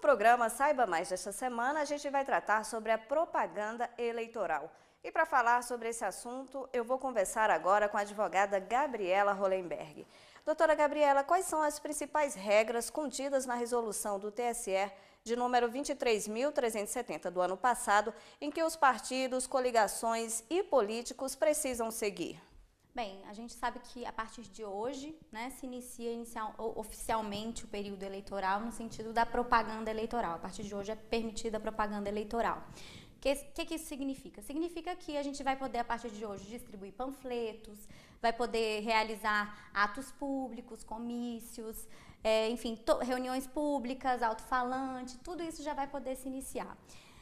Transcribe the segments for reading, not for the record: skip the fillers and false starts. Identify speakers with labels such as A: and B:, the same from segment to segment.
A: programa Saiba Mais desta semana, a gente vai tratar sobre a propaganda eleitoral. E para falar sobre esse assunto, eu vou conversar agora com a advogada Gabriela Hollenberg. Doutora Gabriela, quais são as principais regras contidas na resolução do TSE de número 23.370 do ano passado, em que os partidos, coligações e políticos precisam seguir?
B: Bem, a gente sabe que a partir de hoje, se inicia oficialmente o período eleitoral no sentido da propaganda eleitoral. A partir de hoje é permitida a propaganda eleitoral. O que isso significa? Significa que a gente vai poder, a partir de hoje, distribuir panfletos, vai poder realizar atos públicos, comícios, reuniões públicas, alto-falante, tudo isso já vai poder se iniciar.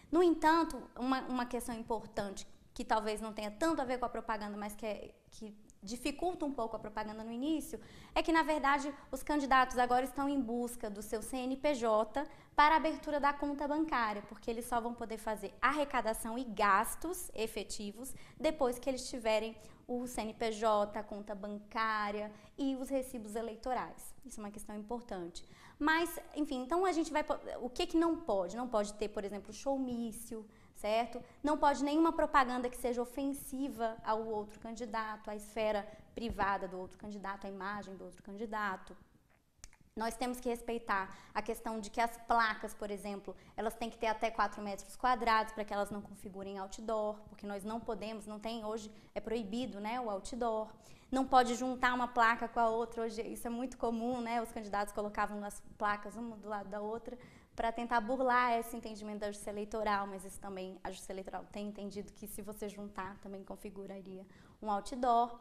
B: No entanto, uma questão importante que talvez não tenha tanto a ver com a propaganda, mas que dificulta um pouco a propaganda no início, é que, na verdade, os candidatos agora estão em busca do seu CNPJ para a abertura da conta bancária, porque eles só vão poder fazer arrecadação e gastos efetivos depois que eles tiverem o CNPJ, a conta bancária e os recibos eleitorais. Isso é uma questão importante. Mas, enfim, então a gente vai... O que não pode? Não pode ter, por exemplo, showmício, certo? Não pode nenhuma propaganda que seja ofensiva ao outro candidato, à esfera privada do outro candidato, à imagem do outro candidato. Nós temos que respeitar a questão de que as placas, por exemplo, elas têm que ter até 4 metros quadrados para que elas não configurem outdoor, porque nós não podemos, não tem hoje, é proibido, o outdoor. Não pode juntar uma placa com a outra, hoje isso é muito comum, os candidatos colocavam as placas uma do lado da outra para tentar burlar esse entendimento da Justiça Eleitoral, mas isso também, a Justiça Eleitoral tem entendido que se você juntar também configuraria um outdoor.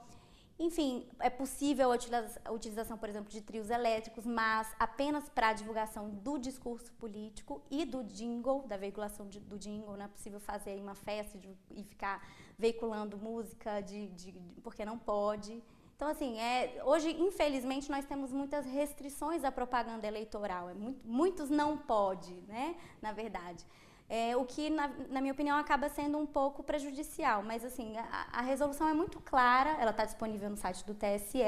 B: Enfim, é possível a utilização, por exemplo, de trios elétricos, mas apenas para a divulgação do discurso político e do jingle, da veiculação do jingle. Não é possível fazer uma festa e ficar veiculando música, porque não pode. Então, assim, hoje, infelizmente, nós temos muitas restrições à propaganda eleitoral. Muitos não pode, na verdade. O que, na minha opinião, acaba sendo um pouco prejudicial. Mas, assim, a resolução é muito clara, ela está disponível no site do TSE.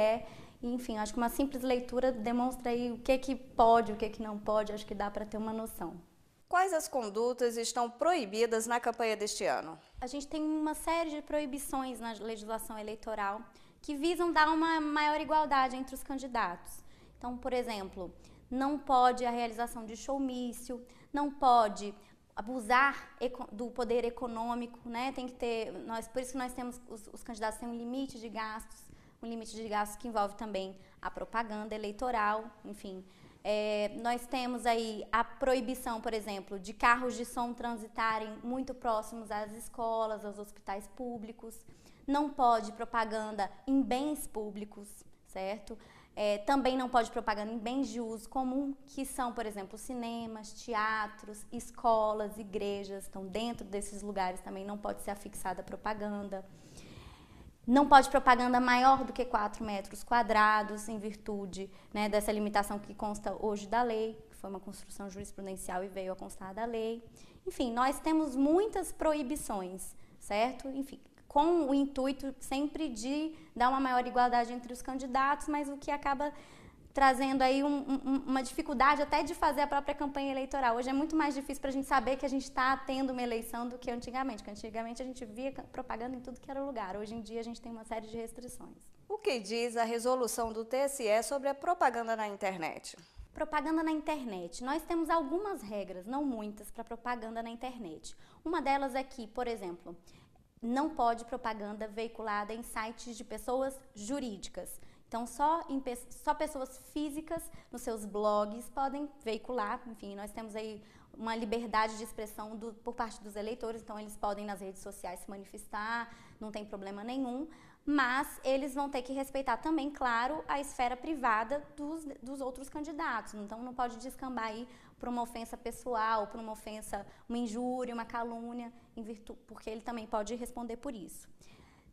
B: E, enfim, acho que uma simples leitura demonstra aí o que pode, o que não pode. Acho que dá para ter uma noção.
A: Quais as condutas estão proibidas na campanha deste ano?
B: A gente tem uma série de proibições na legislação eleitoral que visam dar uma maior igualdade entre os candidatos. Então, por exemplo, não pode a realização de showmício, não pode abusar do poder econômico, tem que ter, por isso que nós temos, os candidatos têm um limite de gastos que envolve também a propaganda eleitoral, enfim. Nós temos aí a proibição, por exemplo, de carros de som transitarem muito próximos às escolas, aos hospitais públicos. Não pode propaganda em bens públicos, certo? Também não pode propaganda em bens de uso comum, que são, por exemplo, cinemas, teatros, escolas, igrejas. Então, dentro desses lugares também não pode ser afixada propaganda. Não pode propaganda maior do que 4 metros quadrados, em virtude dessa limitação que consta hoje da lei, que foi uma construção jurisprudencial e veio a constar da lei. Enfim, nós temos muitas proibições, certo? Enfim, com o intuito sempre de dar uma maior igualdade entre os candidatos, mas o que acaba trazendo aí uma dificuldade até de fazer a própria campanha eleitoral. Hoje é muito mais difícil para a gente saber que a gente está tendo uma eleição do que antigamente, porque antigamente a gente via propaganda em tudo que era lugar. Hoje em dia a gente tem uma série de restrições.
A: O que diz a resolução do TSE sobre a propaganda na internet?
B: Propaganda na internet. Nós temos algumas regras, não muitas, para propaganda na internet. Uma delas é que, por exemplo, não pode propaganda veiculada em sites de pessoas jurídicas. Então, só pessoas físicas nos seus blogs podem veicular. Enfim, nós temos aí uma liberdade de expressão por parte dos eleitores, então eles podem nas redes sociais se manifestar, não tem problema nenhum, mas eles vão ter que respeitar também, claro, a esfera privada dos outros candidatos. Então, não pode descambar aí por uma ofensa pessoal, por uma ofensa, uma injúria, uma calúnia, porque ele também pode responder por isso.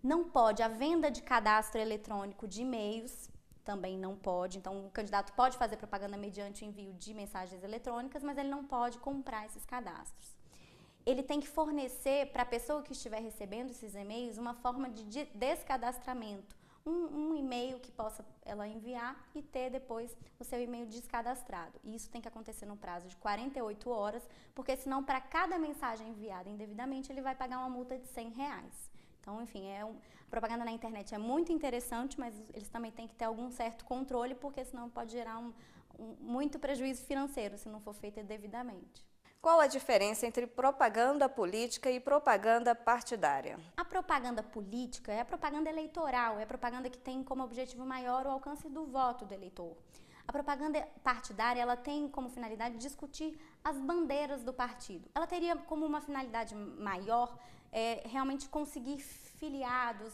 B: Não pode a venda de cadastro eletrônico de e-mails, também não pode. Então, o candidato pode fazer propaganda mediante o envio de mensagens eletrônicas, mas ele não pode comprar esses cadastros. Ele tem que fornecer para a pessoa que estiver recebendo esses e-mails uma forma de descadastramento, um e-mail que possa ela enviar e ter depois o seu e-mail descadastrado. E isso tem que acontecer no prazo de 48 horas, porque senão para cada mensagem enviada indevidamente ele vai pagar uma multa de R$100. Então, enfim, a propaganda na internet é muito interessante, mas eles também têm que ter algum certo controle, porque senão pode gerar muito prejuízo financeiro se não for feita devidamente.
A: Qual a diferença entre propaganda política e propaganda partidária?
B: A propaganda política é a propaganda eleitoral, é a propaganda que tem como objetivo maior o alcance do voto do eleitor. A propaganda partidária, ela tem como finalidade discutir as bandeiras do partido. Ela teria como uma finalidade maior realmente conseguir filiados,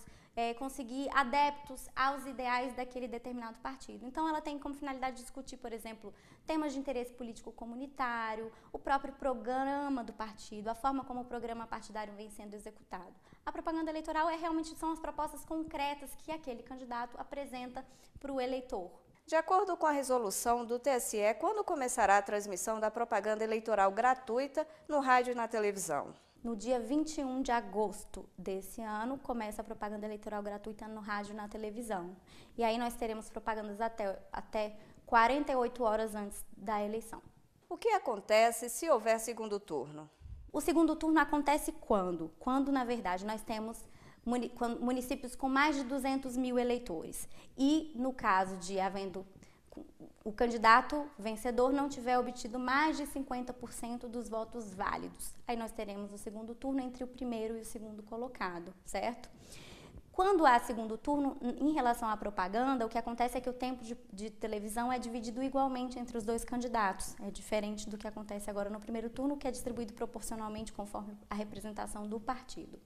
B: conseguir adeptos aos ideais daquele determinado partido. Então, ela tem como finalidade discutir, por exemplo, temas de interesse político comunitário, o próprio programa do partido, a forma como o programa partidário vem sendo executado. A propaganda eleitoral realmente são as propostas concretas que aquele candidato apresenta para o eleitor.
A: De acordo com a resolução do TSE, quando começará a transmissão da propaganda eleitoral gratuita no rádio e na televisão?
B: No dia 21 de agosto desse ano, começa a propaganda eleitoral gratuita no rádio e na televisão. E aí nós teremos propagandas até 48 horas antes da eleição.
A: O que acontece se houver segundo turno?
B: O segundo turno acontece quando? Quando, na verdade, nós temos municípios com mais de 200 mil eleitores. E, no caso de havendo o candidato vencedor não tiver obtido mais de 50% dos votos válidos. Aí nós teremos o segundo turno entre o primeiro e o segundo colocado, certo? Quando há segundo turno, em relação à propaganda, o que acontece é que o tempo de televisão é dividido igualmente entre os dois candidatos. É diferente do que acontece agora no primeiro turno, que é distribuído proporcionalmente conforme a representação do partido.